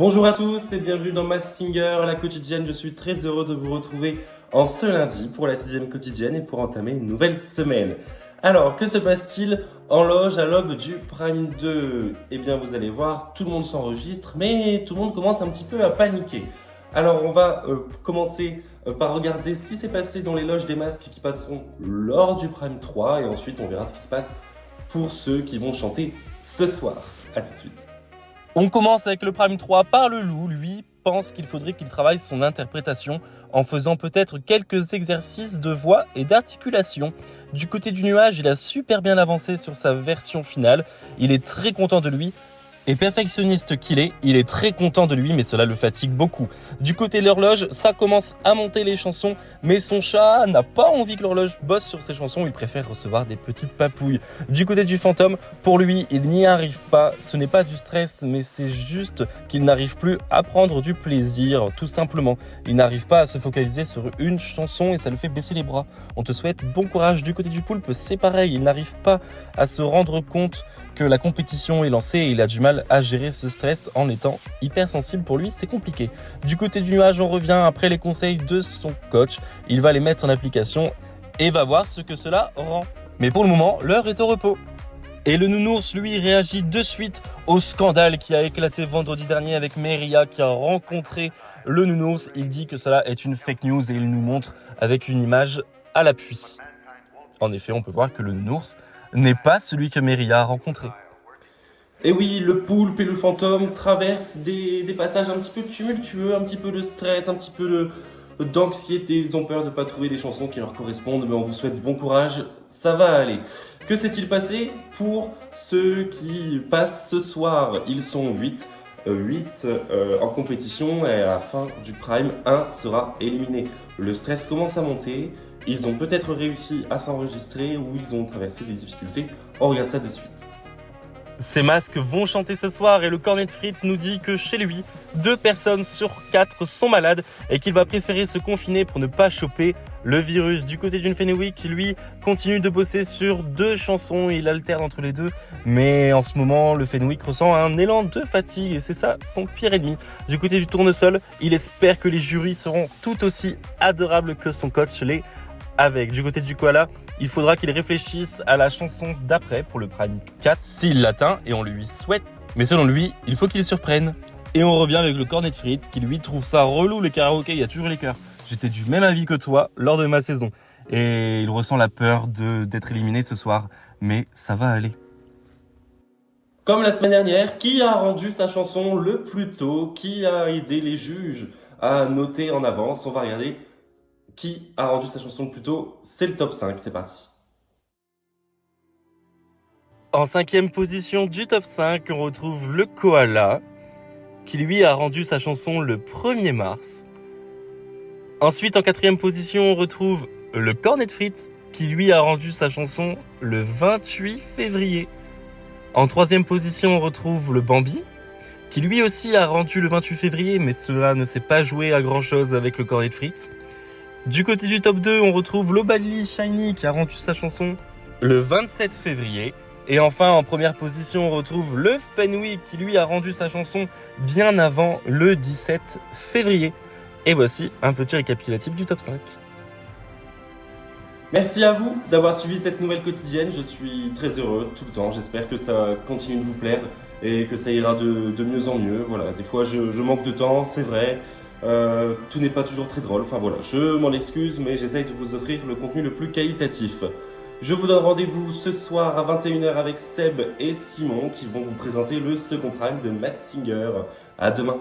Bonjour à tous et bienvenue dans Masked Singer, la quotidienne. Je suis très heureux de vous retrouver en ce lundi pour la 6e quotidienne et pour entamer une nouvelle semaine. Alors, que se passe-t-il en loge à l'aube du Prime 2? Eh bien, vous allez voir, tout le monde s'enregistre, mais tout le monde commence un petit peu à paniquer. Alors, on va commencer par regarder ce qui s'est passé dans les loges des masques qui passeront lors du Prime 3 et ensuite on verra ce qui se passe pour ceux qui vont chanter ce soir. A tout de suite. On commence avec le Prime 3 par le loup. Lui pense qu'il faudrait qu'il travaille son interprétation en faisant peut-être quelques exercices de voix et d'articulation. Du côté du nuage, il a super bien avancé sur sa version finale. Il est très content de lui. Et perfectionniste qu'il est, il est très content de lui, mais cela le fatigue beaucoup. Du côté de l'horloge, ça commence à monter les chansons, mais son chat n'a pas envie que l'horloge bosse sur ses chansons, il préfère recevoir des petites papouilles. Du côté du fantôme, pour lui, il n'y arrive pas, ce n'est pas du stress, mais c'est juste qu'il n'arrive plus à prendre du plaisir, tout simplement. Il n'arrive pas à se focaliser sur une chanson et ça le fait baisser les bras. On te souhaite bon courage. Du côté du poulpe, c'est pareil, il n'arrive pas à se rendre compte que la compétition est lancée et il a du mal à gérer ce stress en étant hypersensible. Pour lui, c'est compliqué. Du côté du nuage, on revient après les conseils de son coach. Il va les mettre en application et va voir ce que cela rend. Mais pour le moment, l'heure est au repos. Et le nounours, lui, réagit de suite au scandale qui a éclaté vendredi dernier avec Meria qui a rencontré le nounours. Il dit que cela est une fake news et il nous montre avec une image à l'appui. En effet, on peut voir que le nounours n'est pas celui que Meria a rencontré. Et oui, le poulpe et le fantôme traversent des passages un petit peu tumultueux, un petit peu de stress, un petit peu d'anxiété. Ils ont peur de ne pas trouver des chansons qui leur correspondent, mais on vous souhaite bon courage, ça va aller. Que s'est-il passé pour ceux qui passent ce soir? Ils sont 8 en compétition et à la fin du Prime, 1 sera éliminé. Le stress commence à monter, ils ont peut-être réussi à s'enregistrer ou ils ont traversé des difficultés. On regarde ça de suite. Ces masques vont chanter ce soir et le Cornet Fritz nous dit que chez lui, 2 personnes sur 4 sont malades et qu'il va préférer se confiner pour ne pas choper le virus. Du côté d'une Fenwick, lui, continue de bosser sur 2 chansons, il alterne entre les deux, mais en ce moment, le Fenwick ressent un élan de fatigue et c'est ça son pire ennemi. Du côté du tournesol, il espère que les jurys seront tout aussi adorables que son coach l'est avec. Du côté du koala, il faudra qu'il réfléchisse à la chanson d'après pour le Prime 4 s'il l'atteint et on lui souhaite. Mais selon lui, il faut qu'il surprenne. Et on revient avec le Cornet Fritz qui lui trouve ça relou les karaokés, il y a toujours les chœurs. J'étais du même avis que toi lors de ma saison. Et il ressent la peur d'être éliminé ce soir. Mais ça va aller. Comme la semaine dernière, qui a rendu sa chanson le plus tôt? Qui a aidé les juges à noter en avance? On va regarder qui a rendu sa chanson le plus tôt. C'est le top 5, c'est parti. En 5e position du top 5, on retrouve le Koala, qui lui a rendu sa chanson le 1er mars. Ensuite, en 4e position, on retrouve le Cornet Fritz, qui lui a rendu sa chanson le 28 février. En 3e position, on retrouve le Bambi, qui lui aussi a rendu le 28 février, mais cela ne s'est pas joué à grand chose avec le Cornet Fritz. Du côté du top 2, on retrouve l'Obali Shiny, qui a rendu sa chanson le 27 février. Et enfin, en première position, on retrouve le Fenwick qui lui a rendu sa chanson bien avant le 17 février. Et voici un petit récapitulatif du top 5. Merci à vous d'avoir suivi cette nouvelle quotidienne. Je suis très heureux tout le temps. J'espère que ça continue de vous plaire et que ça ira de mieux en mieux. Voilà, des fois je manque de temps, c'est vrai. Tout n'est pas toujours très drôle. Enfin voilà, je m'en excuse, mais j'essaye de vous offrir le contenu le plus qualitatif. Je vous donne rendez-vous ce soir à 21h avec Seb et Simon qui vont vous présenter le second Prime de Masked Singer. À demain.